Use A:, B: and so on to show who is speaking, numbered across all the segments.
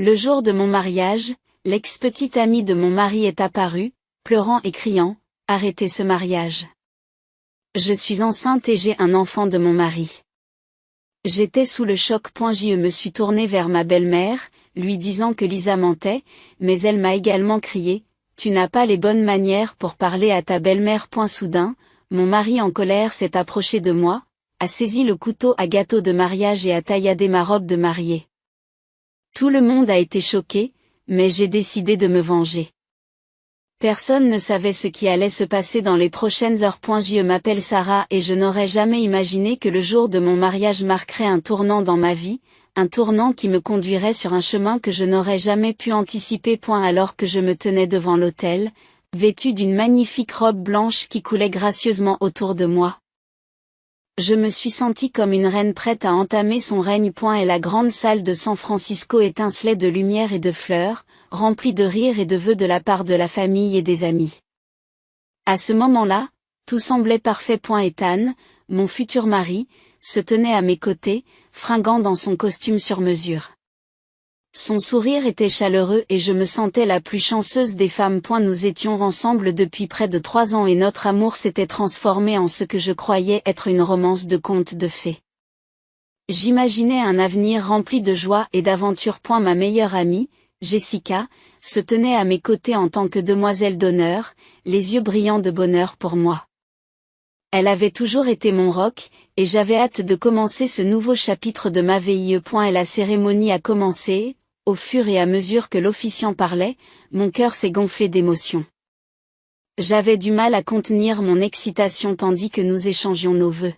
A: Le jour de mon mariage, l'ex-petite amie de mon mari est apparue, pleurant et criant, « Arrêtez ce mariage. Je suis enceinte et j'ai un enfant de mon mari. » J'étais sous le choc. Je me suis tournée vers ma belle-mère, lui disant que Lisa mentait, mais elle m'a également crié, « Tu n'as pas les bonnes manières pour parler à ta belle-mère. » Soudain, mon mari en colère s'est approché de moi, a saisi le couteau à gâteau de mariage et a tailladé ma robe de mariée. Tout le monde a été choqué, mais j'ai décidé de me venger. Personne ne savait ce qui allait se passer dans les prochaines heures. Je m'appelle Sarah et je n'aurais jamais imaginé que le jour de mon mariage marquerait un tournant dans ma vie, un tournant qui me conduirait sur un chemin que je n'aurais jamais pu anticiper. Alors que je me tenais devant l'autel, vêtue d'une magnifique robe blanche qui coulait gracieusement autour de moi. Je me suis sentie comme une reine prête à entamer son règne. Et la grande salle de San Francisco étincelait de lumière et de fleurs, remplie de rires et de vœux de la part de la famille et des amis. À ce moment-là, tout semblait parfait. Ethan, mon futur mari, se tenait à mes côtés, fringant dans son costume sur mesure. Son sourire était chaleureux et je me sentais la plus chanceuse des femmes. Nous étions ensemble depuis près de 3 ans et notre amour s'était transformé en ce que je croyais être une romance de conte de fées. J'imaginais un avenir rempli de joie et d'aventure. Ma meilleure amie, Jessica, se tenait à mes côtés en tant que demoiselle d'honneur, les yeux brillants de bonheur pour moi. Elle avait toujours été mon roc, et j'avais hâte de commencer ce nouveau chapitre de ma vie. Et la cérémonie a commencé. Au fur et à mesure que l'officiant parlait, mon cœur s'est gonflé d'émotion. J'avais du mal à contenir mon excitation tandis que nous échangions nos vœux,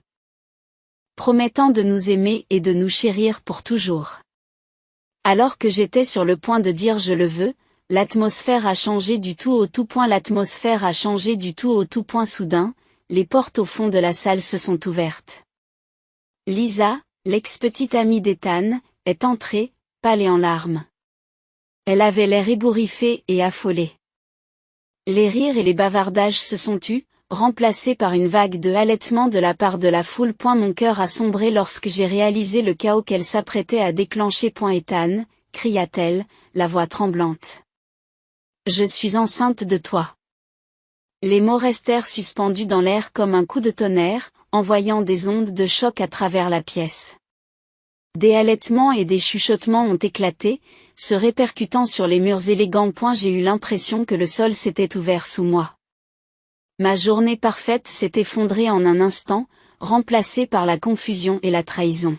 A: promettant de nous aimer et de nous chérir pour toujours. Alors que j'étais sur le point de dire je le veux, l'atmosphère a changé du tout au tout. L'atmosphère a changé du tout au tout. Soudain, les portes au fond de la salle se sont ouvertes. Lisa, l'ex-petite amie d'Ethan, est entrée, pâle et en larmes. Elle avait l'air ébouriffée et affolée. Les rires et les bavardages se sont tus, remplacés par une vague de halètements de la part de la foule. Mon cœur a sombré lorsque j'ai réalisé le chaos qu'elle s'apprêtait à déclencher. Ethan, cria-t-elle, la voix tremblante. Je suis enceinte de toi. Les mots restèrent suspendus dans l'air comme un coup de tonnerre, envoyant des ondes de choc à travers la pièce. Des halètements et des chuchotements ont éclaté, se répercutant sur les murs élégants. J'ai eu l'impression que le sol s'était ouvert sous moi. Ma journée parfaite s'est effondrée en un instant, remplacée par la confusion et la trahison.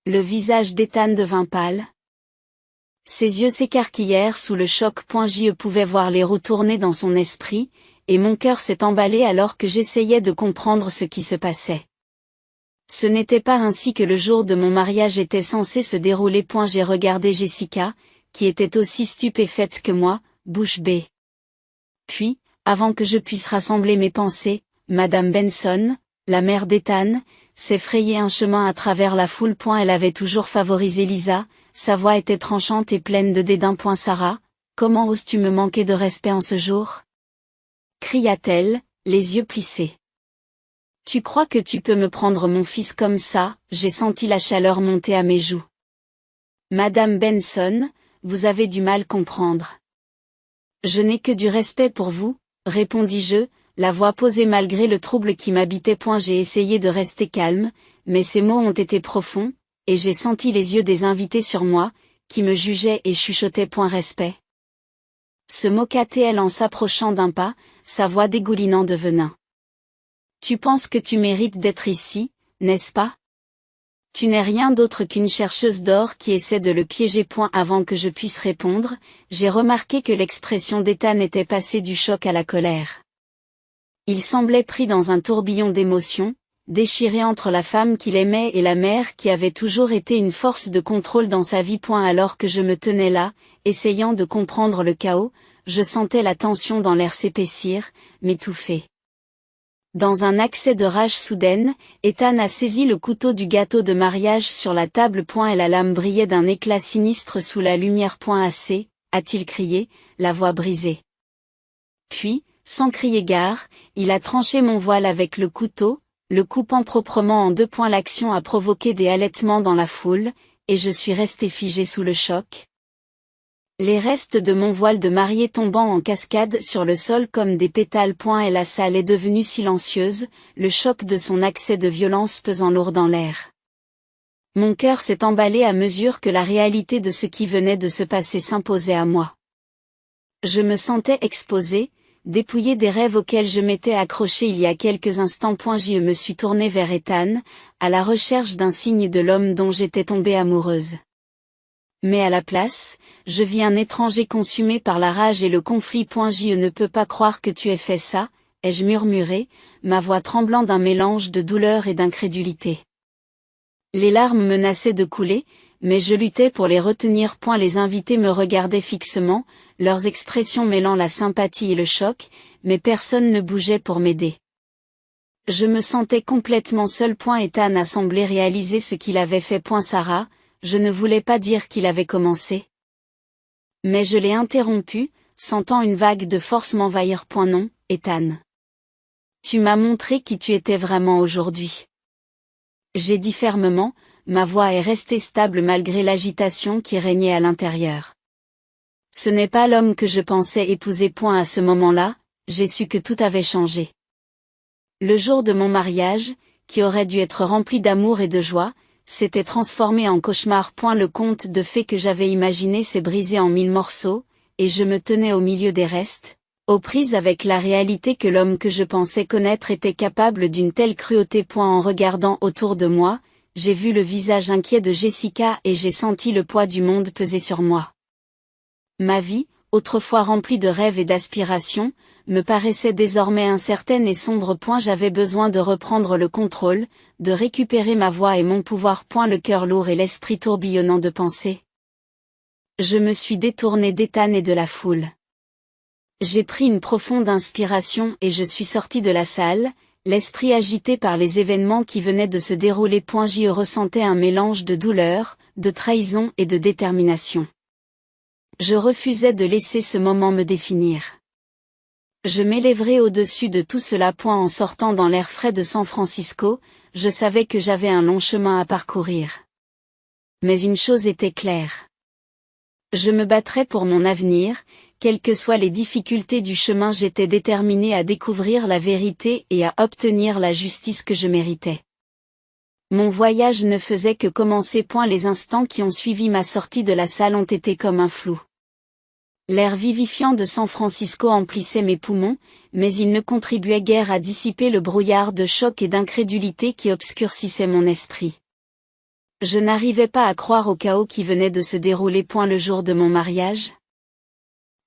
A: Le visage d'Ethan devint pâle. Ses yeux s'écarquillèrent sous le choc. Je pouvais voir les roues tourner dans son esprit, et mon cœur s'est emballé alors que j'essayais de comprendre ce qui se passait. Ce n'était pas ainsi que le jour de mon mariage était censé se dérouler. J'ai regardé Jessica, qui était aussi stupéfaite que moi, bouche bée. Puis, avant que je puisse rassembler mes pensées, Madame Benson, la mère d'Ethan, s'est frayé un chemin à travers la foule. Elle avait toujours favorisé Lisa, sa voix était tranchante et pleine de dédain. Sarah, comment oses-tu me manquer de respect en ce jour? Cria-t-elle, les yeux plissés. Tu crois que tu peux me prendre mon fils comme ça? J'ai senti la chaleur monter à mes joues. Madame Benson, vous avez du mal comprendre. Je n'ai que du respect pour vous, répondis-je, la voix posée malgré le trouble qui m'habitait. J'ai essayé de rester calme, mais ces mots ont été profonds, et j'ai senti les yeux des invités sur moi, qui me jugeaient et chuchotaient. Respect. Se moqua-t-elle en s'approchant d'un pas, sa voix dégoulinant de venin. Tu penses que tu mérites d'être ici, n'est-ce pas? Tu n'es rien d'autre qu'une chercheuse d'or qui essaie de le piéger. Avant que je puisse répondre, j'ai remarqué que l'expression d'Ethan était passée du choc à la colère. Il semblait pris dans un tourbillon d'émotions, déchiré entre la femme qu'il aimait et la mère qui avait toujours été une force de contrôle dans sa vie. Alors que je me tenais là, essayant de comprendre le chaos, je sentais la tension dans l'air s'épaissir, m'étouffer. Dans un accès de rage soudaine, Ethan a saisi le couteau du gâteau de mariage sur la table. Et la lame brillait d'un éclat sinistre sous la lumière. Assez, a-t-il crié, la voix brisée. Puis, sans crier gare, il a tranché mon voile avec le couteau, le coupant proprement en 2. L'action a provoqué des halètements dans la foule, et je suis resté figé sous le choc. Les restes de mon voile de mariée tombant en cascade sur le sol comme des pétales. Et la salle est devenue silencieuse, le choc de son accès de violence pesant lourd dans l'air. Mon cœur s'est emballé à mesure que la réalité de ce qui venait de se passer s'imposait à moi. Je me sentais exposée, dépouillée des rêves auxquels je m'étais accrochée il y a quelques instants. Je me suis tournée vers Ethan, à la recherche d'un signe de l'homme dont j'étais tombée amoureuse. Mais à la place, je vis un étranger consumé par la rage et le conflit. Je ne peux pas croire que tu aies fait ça, ai-je murmuré, ma voix tremblant d'un mélange de douleur et d'incrédulité. Les larmes menaçaient de couler, mais je luttais pour les retenir. Les invités me regardaient fixement, leurs expressions mêlant la sympathie et le choc, mais personne ne bougeait pour m'aider. Je me sentais complètement seule. Ethan a semblé réaliser ce qu'il avait fait. Sarah, je ne voulais pas dire qu'il avait commencé. Mais je l'ai interrompu, sentant une vague de force m'envahir. Non, Ethan. Tu m'as montré qui tu étais vraiment aujourd'hui. J'ai dit fermement, ma voix est restée stable malgré l'agitation qui régnait à l'intérieur. Ce n'est pas l'homme que je pensais épouser. À ce moment-là, j'ai su que tout avait changé. Le jour de mon mariage, qui aurait dû être rempli d'amour et de joie, s'était transformé en cauchemar. Le conte de fées que j'avais imaginé s'est brisé en 1000 morceaux, et je me tenais au milieu des restes, aux prises avec la réalité que l'homme que je pensais connaître était capable d'une telle cruauté. En regardant autour de moi, j'ai vu le visage inquiet de Jessica et j'ai senti le poids du monde peser sur moi. Ma vie, autrefois remplie de rêves et d'aspirations, me paraissait désormais incertaine et sombre. J'avais besoin de reprendre le contrôle, de récupérer ma voix et mon pouvoir. Le cœur lourd et l'esprit tourbillonnant de pensée. Je me suis détournée d'Ethan et de la foule. J'ai pris une profonde inspiration et je suis sortie de la salle, l'esprit agité par les événements qui venaient de se dérouler. J'y ressentais un mélange de douleur, de trahison et de détermination. Je refusais de laisser ce moment me définir. Je m'élèverai au-dessus de tout cela. En sortant dans l'air frais de San Francisco, je savais que j'avais un long chemin à parcourir. Mais une chose était claire. Je me battrais pour mon avenir, quelles que soient les difficultés du chemin. J'étais déterminée à découvrir la vérité et à obtenir la justice que je méritais. Mon voyage ne faisait que commencer. Les instants qui ont suivi ma sortie de la salle ont été comme un flou. L'air vivifiant de San Francisco emplissait mes poumons, mais il ne contribuait guère à dissiper le brouillard de choc et d'incrédulité qui obscurcissait mon esprit. Je n'arrivais pas à croire au chaos qui venait de se dérouler. Le jour de mon mariage.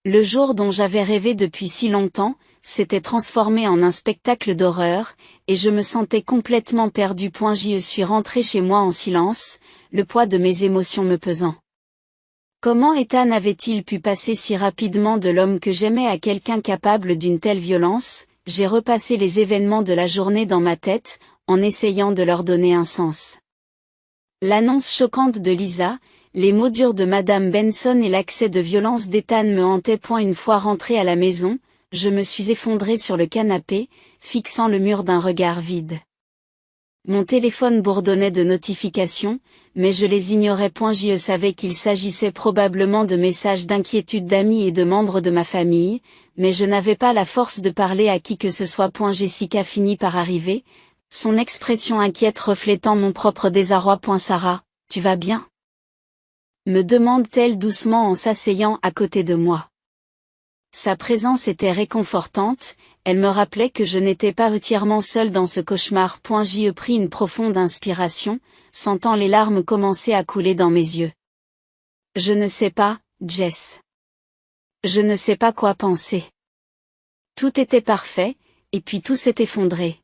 A: Le jour dont j'avais rêvé depuis si longtemps, s'était transformé en un spectacle d'horreur, et je me sentais complètement perdue. J'y suis rentrée chez moi en silence, le poids de mes émotions me pesant. Comment Ethan avait-il pu passer si rapidement de l'homme que j'aimais à quelqu'un capable d'une telle violence? J'ai repassé les événements de la journée dans ma tête, en essayant de leur donner un sens. L'annonce choquante de Lisa, les mots durs de Madame Benson et l'accès de violence d'Ethan me hantaient. Une fois rentrée à la maison, je me suis effondrée sur le canapé, fixant le mur d'un regard vide. Mon téléphone bourdonnait de notifications, mais je les ignorais. Je savais qu'il s'agissait probablement de messages d'inquiétude d'amis et de membres de ma famille, mais je n'avais pas la force de parler à qui que ce soit. Jessica finit par arriver, son expression inquiète reflétant mon propre désarroi. Sarah, tu vas bien? Me demande-t-elle doucement en s'asseyant à côté de moi. Sa présence était réconfortante, elle me rappelait que je n'étais pas entièrement seule dans ce cauchemar. J'y pris une profonde inspiration, sentant les larmes commencer à couler dans mes yeux. Je ne sais pas, Jess. Je ne sais pas quoi penser. Tout était parfait, et puis tout s'est effondré.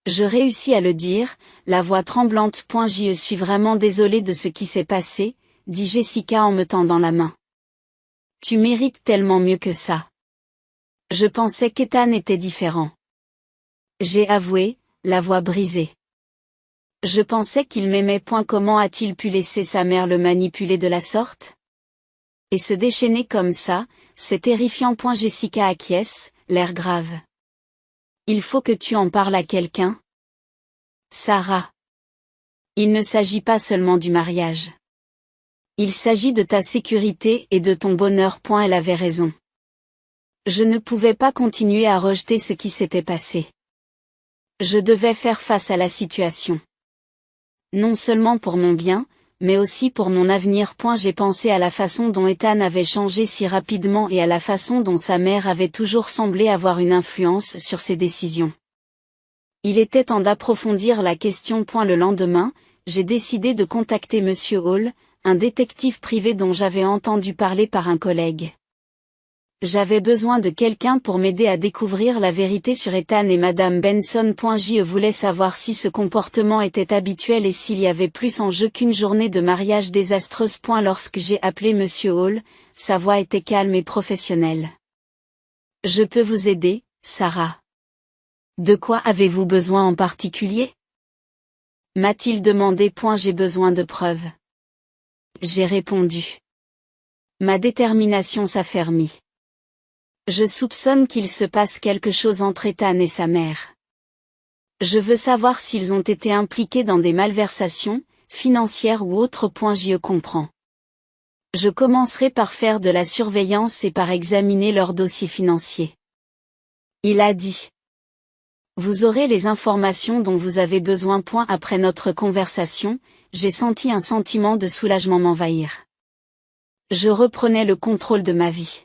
A: Je réussis à le dire, la voix tremblante. J'y suis vraiment désolée de ce qui s'est passé, dit Jessica en me tendant la main. Tu mérites tellement mieux que ça. Je pensais qu'Ethan était différent. J'ai avoué, la voix brisée. Je pensais qu'il m'aimait. Comment a-t-il pu laisser sa mère le manipuler de la sorte? Et se déchaîner comme ça, c'est terrifiant. Jessica acquiesce, l'air grave. Il faut que tu en parles à quelqu'un. Sarah. Il ne s'agit pas seulement du mariage. Il s'agit de ta sécurité et de ton bonheur. Elle avait raison. Je ne pouvais pas continuer à rejeter ce qui s'était passé. Je devais faire face à la situation. Non seulement pour mon bien, mais aussi pour mon avenir. J'ai pensé à la façon dont Ethan avait changé si rapidement et à la façon dont sa mère avait toujours semblé avoir une influence sur ses décisions. Il était temps d'approfondir la question. Le lendemain, j'ai décidé de contacter Monsieur Hall, un détective privé dont j'avais entendu parler par un collègue. J'avais besoin de quelqu'un pour m'aider à découvrir la vérité sur Ethan et Madame Benson. Je voulais savoir si ce comportement était habituel et s'il y avait plus en jeu qu'une journée de mariage désastreuse. Lorsque j'ai appelé Monsieur Hall, sa voix était calme et professionnelle. Je peux vous aider, Sarah. De quoi avez-vous besoin en particulier? M'a-t-il demandé. J'ai besoin de preuves. J'ai répondu. Ma détermination s'affermit. Je soupçonne qu'il se passe quelque chose entre Ethan et sa mère. Je veux savoir s'ils ont été impliqués dans des malversations, financières ou autres. Je comprends. Je commencerai par faire de la surveillance et par examiner leur dossier financier. Il a dit. Vous aurez les informations dont vous avez besoin. Après notre conversation, j'ai senti un sentiment de soulagement m'envahir. Je reprenais le contrôle de ma vie.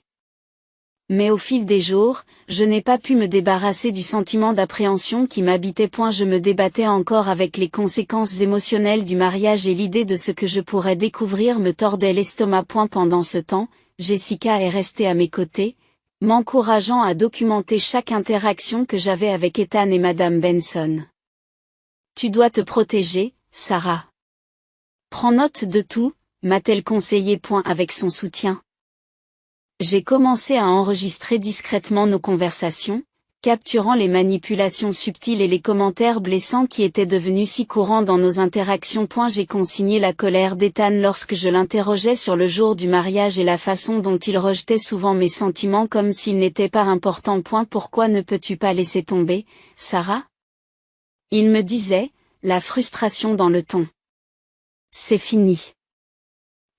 A: Mais au fil des jours, je n'ai pas pu me débarrasser du sentiment d'appréhension qui m'habitait. Je me débattais encore avec les conséquences émotionnelles du mariage et l'idée de ce que je pourrais découvrir me tordait l'estomac. Pendant ce temps, Jessica est restée à mes côtés, m'encourageant à documenter chaque interaction que j'avais avec Ethan et Madame Benson. Tu dois te protéger, Sarah. Prends note de tout, m'a-t-elle conseillé. Avec son soutien. J'ai commencé à enregistrer discrètement nos conversations, capturant les manipulations subtiles et les commentaires blessants qui étaient devenus si courants dans nos interactions. J'ai consigné la colère d'Ethan lorsque je l'interrogeais sur le jour du mariage et la façon dont il rejetait souvent mes sentiments comme s'ils n'étaient pas importants. Pourquoi ne peux-tu pas laisser tomber, Sarah? Il me disait, la frustration dans le ton. C'est fini.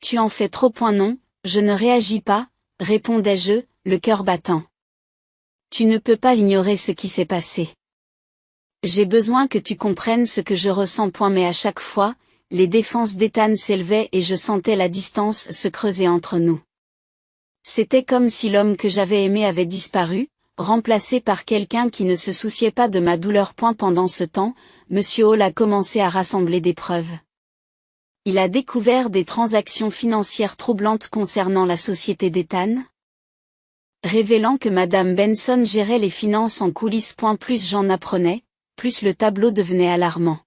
A: Tu en fais trop. Non, je ne réagis pas, répondais-je, le cœur battant. Tu ne peux pas ignorer ce qui s'est passé. J'ai besoin que tu comprennes ce que je ressens. Mais à chaque fois, les défenses d'Ethan s'élevaient et je sentais la distance se creuser entre nous. C'était comme si l'homme que j'avais aimé avait disparu, remplacé par quelqu'un qui ne se souciait pas de ma douleur. Pendant ce temps, Monsieur Hall a commencé à rassembler des preuves. Il a découvert des transactions financières troublantes concernant la société d'Ethan, révélant que Madame Benson gérait les finances en coulisses. Plus j'en apprenais, plus le tableau devenait alarmant.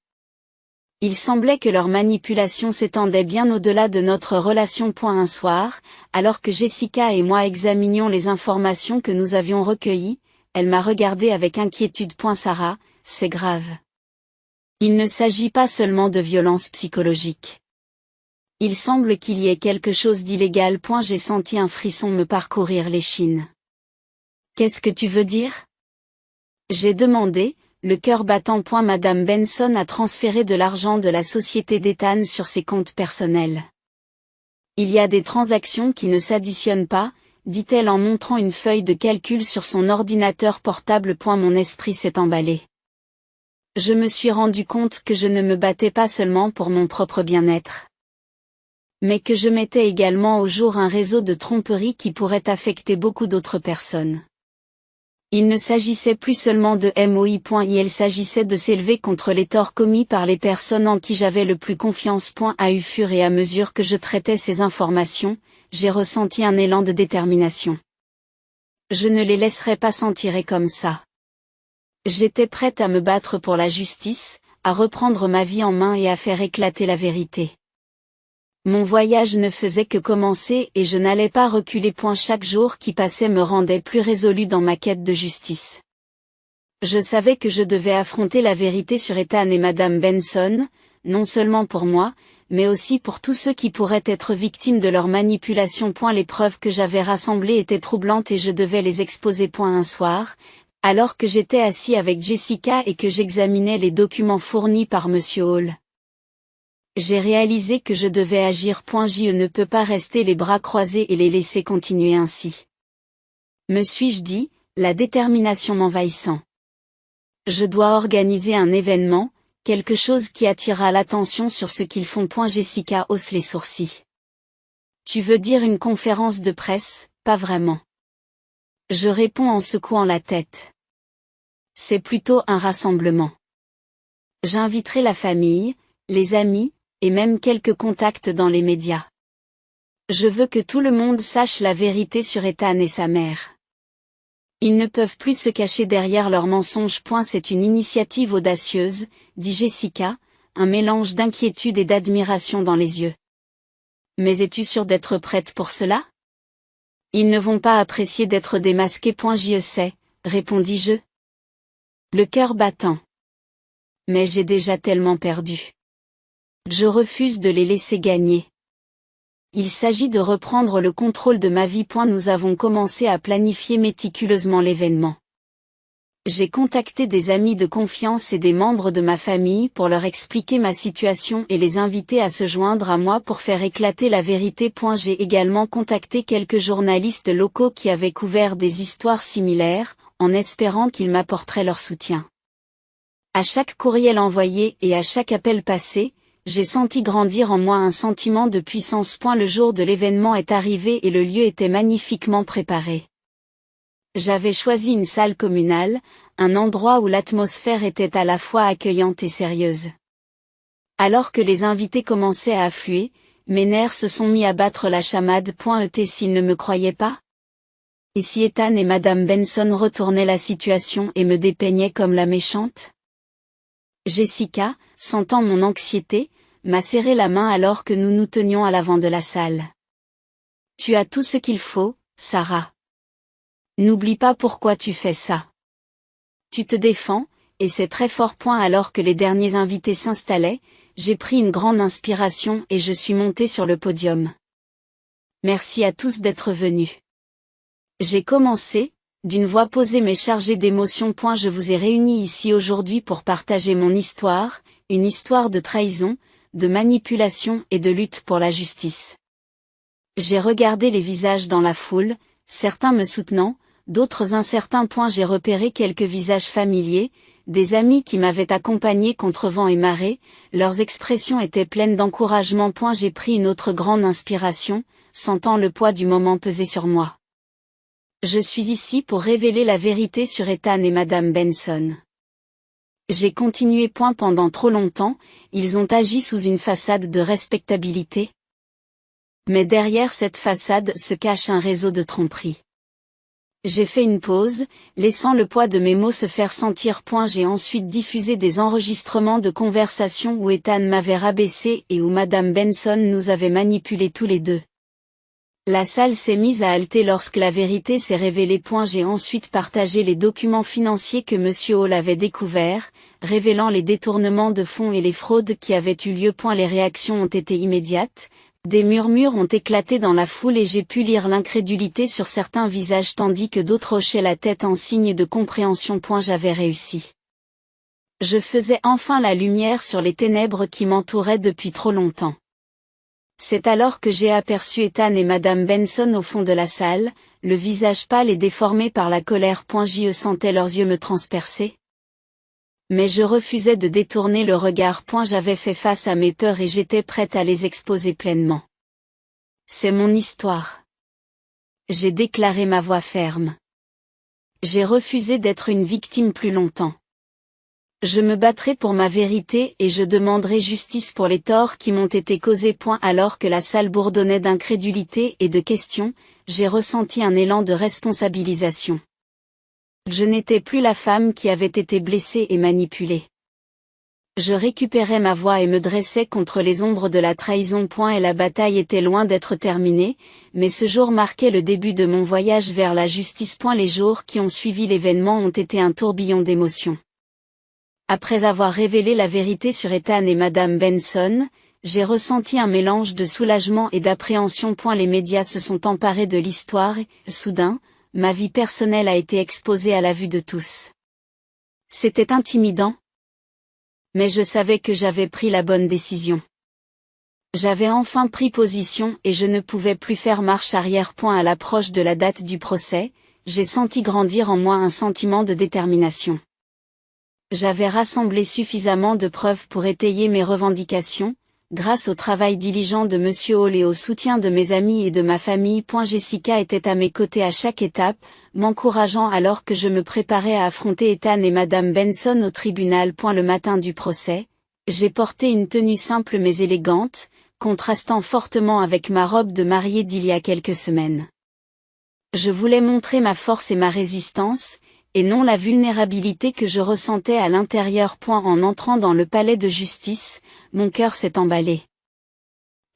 A: Il semblait que leur manipulation s'étendait bien au-delà de notre relation. Un soir, alors que Jessica et moi examinions les informations que nous avions recueillies, elle m'a regardé avec inquiétude. Sarah, c'est grave. Il ne s'agit pas seulement de violence psychologique. Il semble qu'il y ait quelque chose d'illégal. J'ai senti un frisson me parcourir l'échine. Qu'est-ce que tu veux dire? J'ai demandé, le cœur battant. Madame Benson a transféré de l'argent de la société d'Ethan sur ses comptes personnels. Il y a des transactions qui ne s'additionnent pas, dit-elle en montrant une feuille de calcul sur son ordinateur portable. Mon esprit s'est emballé. Je me suis rendu compte que je ne me battais pas seulement pour mon propre bien-être, mais que je mettais également au jour un réseau de tromperie qui pourrait affecter beaucoup d'autres personnes. Il ne s'agissait plus seulement de moi. Il s'agissait de s'élever contre les torts commis par les personnes en qui j'avais le plus confiance. Au fur et à mesure que je traitais ces informations, j'ai ressenti un élan de détermination. Je ne les laisserais pas s'en tirer comme ça. J'étais prête à me battre pour la justice, à reprendre ma vie en main et à faire éclater la vérité. Mon voyage ne faisait que commencer et je n'allais pas reculer. Chaque jour qui passait me rendait plus résolue dans ma quête de justice. Je savais que je devais affronter la vérité sur Ethan et Madame Benson, non seulement pour moi, mais aussi pour tous ceux qui pourraient être victimes de leur manipulation. Les preuves que j'avais rassemblées étaient troublantes et je devais les exposer. Un soir, alors que j'étais assis avec Jessica et que j'examinais les documents fournis par Monsieur Hall, J'ai réalisé que je devais agir. Je ne peux pas rester les bras croisés et les laisser continuer ainsi. Me suis-je dit, la détermination m'envahissant. Je dois organiser un événement, quelque chose qui attirera l'attention sur ce qu'ils font. Jessica hausse les sourcils. Tu veux dire une conférence de presse, pas vraiment. Je réponds en secouant la tête. C'est plutôt un rassemblement. J'inviterai la famille, les amis, et même quelques contacts dans les médias. Je veux que tout le monde sache la vérité sur Ethan et sa mère. Ils ne peuvent plus se cacher derrière leurs mensonges. C'est une initiative audacieuse, dit Jessica, un mélange d'inquiétude et d'admiration dans les yeux. Mais es-tu sûre d'être prête pour cela? Ils ne vont pas apprécier d'être démasqués. Je sais, répondis-je. Le cœur battant. Mais j'ai déjà tellement perdu. Je refuse de les laisser gagner. Il s'agit de reprendre le contrôle de ma vie. Nous avons commencé à planifier méticuleusement l'événement. J'ai contacté des amis de confiance et des membres de ma famille pour leur expliquer ma situation et les inviter à se joindre à moi pour faire éclater la vérité. J'ai également contacté quelques journalistes locaux qui avaient couvert des histoires similaires, en espérant qu'ils m'apporteraient leur soutien. À chaque courriel envoyé et à chaque appel passé, j'ai senti grandir en moi un sentiment de puissance. Le jour de l'événement est arrivé et le lieu était magnifiquement préparé. J'avais choisi une salle communale, un endroit où l'atmosphère était à la fois accueillante et sérieuse. Alors que les invités commençaient à affluer, mes nerfs se sont mis à battre la chamade. S'ils ne me croyaient pas? Et si Ethan et Madame Benson retournaient la situation et me dépeignaient comme la méchante? Jessica, sentant mon anxiété, m'a serré la main alors que nous nous tenions à l'avant de la salle. Tu as tout ce qu'il faut, Sarah. N'oublie pas pourquoi tu fais ça. Tu te défends, et c'est très fort. Alors que les derniers invités s'installaient, j'ai pris une grande inspiration et je suis montée sur le podium. Merci à tous d'être venus. J'ai commencé, d'une voix posée mais chargée d'émotion. Je vous ai réunis ici aujourd'hui pour partager mon histoire, une histoire de trahison, de manipulation et de lutte pour la justice. J'ai regardé les visages dans la foule, certains me soutenant, d'autres incertains. J'ai repéré quelques visages familiers, des amis qui m'avaient accompagné contre vent et marée, leurs expressions étaient pleines d'encouragement. J'ai pris une autre grande inspiration, sentant le poids du moment peser sur moi. Je suis ici pour révéler la vérité sur Ethan et Madame Benson. J'ai continué. Pendant trop longtemps, ils ont agi sous une façade de respectabilité. Mais derrière cette façade se cache un réseau de tromperies. J'ai fait une pause, laissant le poids de mes mots se faire sentir. J'ai ensuite diffusé des enregistrements de conversations où Ethan m'avait rabaissé et où Madame Benson nous avait manipulés tous les deux. La salle s'est mise à halter lorsque la vérité s'est révélée. J'ai ensuite partagé les documents financiers que Monsieur Hall avait découverts, révélant les détournements de fonds et les fraudes qui avaient eu lieu. Les réactions ont été immédiates. Des murmures ont éclaté dans la foule et j'ai pu lire l'incrédulité sur certains visages tandis que d'autres hochaient la tête en signe de compréhension. J'avais réussi. Je faisais enfin la lumière sur les ténèbres qui m'entouraient depuis trop longtemps. C'est alors que j'ai aperçu Ethan et Madame Benson au fond de la salle, le visage pâle et déformé par la colère. Je sentais leurs yeux me transpercer. Mais je refusais de détourner le regard. J'avais fait face à mes peurs et j'étais prête à les exposer pleinement. C'est mon histoire. J'ai déclaré ma voix ferme. J'ai refusé d'être une victime plus longtemps. Je me battrai pour ma vérité et je demanderai justice pour les torts qui m'ont été causés. Alors que la salle bourdonnait d'incrédulité et de questions, j'ai ressenti un élan de responsabilisation. Je n'étais plus la femme qui avait été blessée et manipulée. Je récupérais ma voix et me dressais contre les ombres de la trahison. Et la bataille était loin d'être terminée, mais ce jour marquait le début de mon voyage vers la justice. Les jours qui ont suivi l'événement ont été un tourbillon d'émotions. Après avoir révélé la vérité sur Ethan et Madame Benson, j'ai ressenti un mélange de soulagement et d'appréhension. Les médias se sont emparés de l'histoire et, soudain, ma vie personnelle a été exposée à la vue de tous. C'était intimidant. Mais je savais que j'avais pris la bonne décision. J'avais enfin pris position et je ne pouvais plus faire marche arrière. À l'approche de la date du procès, j'ai senti grandir en moi un sentiment de détermination. J'avais rassemblé suffisamment de preuves pour étayer mes revendications, grâce au travail diligent de Monsieur Hall et au soutien de mes amis et de ma famille. Jessica était à mes côtés à chaque étape, m'encourageant alors que je me préparais à affronter Ethan et Madame Benson au tribunal. Le matin du procès, j'ai porté une tenue simple mais élégante, contrastant fortement avec ma robe de mariée d'il y a quelques semaines. Je voulais montrer ma force et ma résistance, et non la vulnérabilité que je ressentais à l'intérieur. En entrant dans le palais de justice, mon cœur s'est emballé.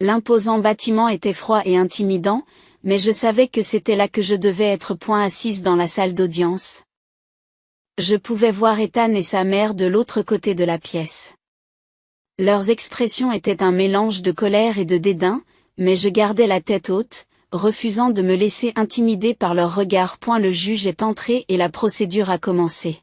A: L'imposant bâtiment était froid et intimidant, mais je savais que c'était là que je devais être. Assise dans la salle d'audience, je pouvais voir Ethan et sa mère de l'autre côté de la pièce. Leurs expressions étaient un mélange de colère et de dédain, mais je gardais la tête haute, refusant de me laisser intimider par leurs regards. Le juge est entré et la procédure a commencé.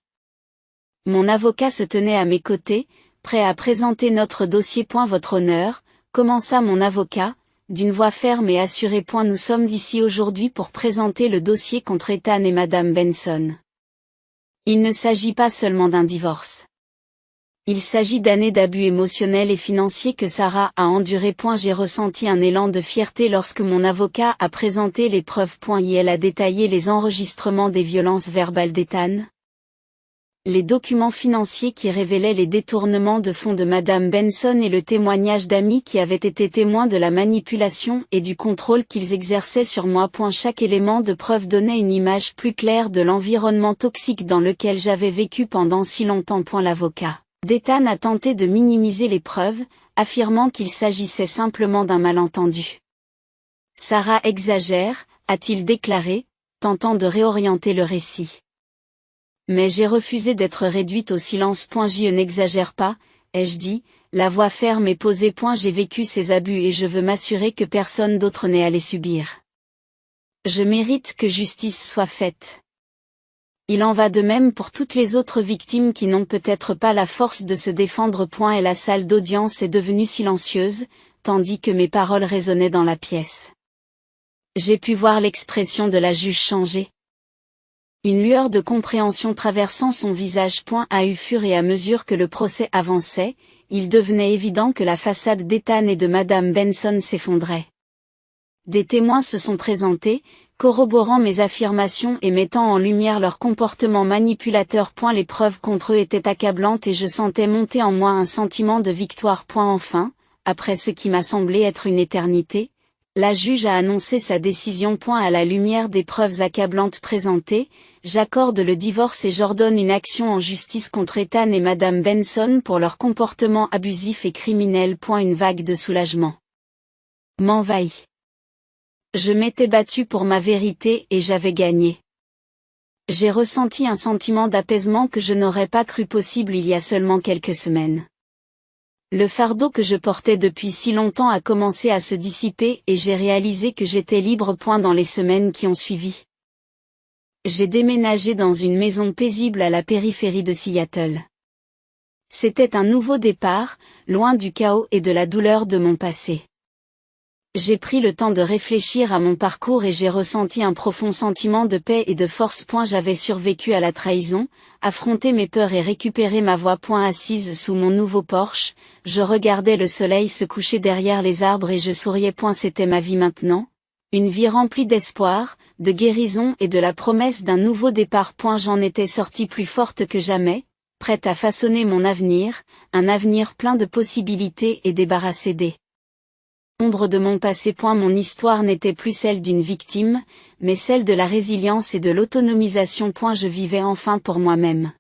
A: Mon avocat se tenait à mes côtés, prêt à présenter notre dossier. Votre honneur, commença mon avocat, d'une voix ferme et assurée. Nous sommes ici aujourd'hui pour présenter le dossier contre Ethan et Madame Benson. Il ne s'agit pas seulement d'un divorce. Il s'agit d'années d'abus émotionnels et financiers que Sarah a endurés. J'ai ressenti un élan de fierté lorsque mon avocat a présenté les preuves. Elle a détaillé les enregistrements des violences verbales d'Ethan, les documents financiers qui révélaient les détournements de fonds de Madame Benson et le témoignage d'amis qui avaient été témoins de la manipulation et du contrôle qu'ils exerçaient sur moi. Chaque élément de preuve donnait une image plus claire de l'environnement toxique dans lequel j'avais vécu pendant si longtemps. L'avocat d'Ethan a tenté de minimiser les preuves, affirmant qu'il s'agissait simplement d'un malentendu. Sarah exagère, a-t-il déclaré, tentant de réorienter le récit. Mais j'ai refusé d'être réduite au silence. Je n'exagère pas, ai-je dit, la voix ferme et posée. J'ai vécu ces abus et je veux m'assurer que personne d'autre n'ait à les subir. Je mérite que justice soit faite. Il en va de même pour toutes les autres victimes qui n'ont peut-être pas la force de se défendre. Et la salle d'audience est devenue silencieuse, tandis que mes paroles résonnaient dans la pièce. J'ai pu voir l'expression de la juge changer. Une lueur de compréhension traversant son visage. À fur et à mesure que le procès avançait, il devenait évident que la façade d'Ethan et de Madame Benson s'effondrait. Des témoins se sont présentés, corroborant mes affirmations et mettant en lumière leur comportement manipulateur. Les preuves contre eux étaient accablantes et je sentais monter en moi un sentiment de victoire. Enfin, après ce qui m'a semblé être une éternité, la juge a annoncé sa décision. À la lumière des preuves accablantes présentées, j'accorde le divorce et j'ordonne une action en justice contre Ethan et Madame Benson pour leur comportement abusif et criminel. Une vague de soulagement m'envahit. Je m'étais battue pour ma vérité et j'avais gagné. J'ai ressenti un sentiment d'apaisement que je n'aurais pas cru possible il y a seulement quelques semaines. Le fardeau que je portais depuis si longtemps a commencé à se dissiper et j'ai réalisé que j'étais libre. Dans les semaines qui ont suivi, j'ai déménagé dans une maison paisible à la périphérie de Seattle. C'était un nouveau départ, loin du chaos et de la douleur de mon passé. J'ai pris le temps de réfléchir à mon parcours et j'ai ressenti un profond sentiment de paix et de force. J'avais survécu à la trahison, affronté mes peurs et récupéré ma voix. Assise sous mon nouveau Porsche, je regardais le soleil se coucher derrière les arbres et je souriais. C'était ma vie maintenant, une vie remplie d'espoir, de guérison et de la promesse d'un nouveau départ. J'en étais sortie plus forte que jamais, prête à façonner mon avenir, un avenir plein de possibilités et débarrassé des ombres de mon passé. Mon histoire n'était plus celle d'une victime, mais celle de la résilience et de l'autonomisation. Je vivais enfin pour moi-même.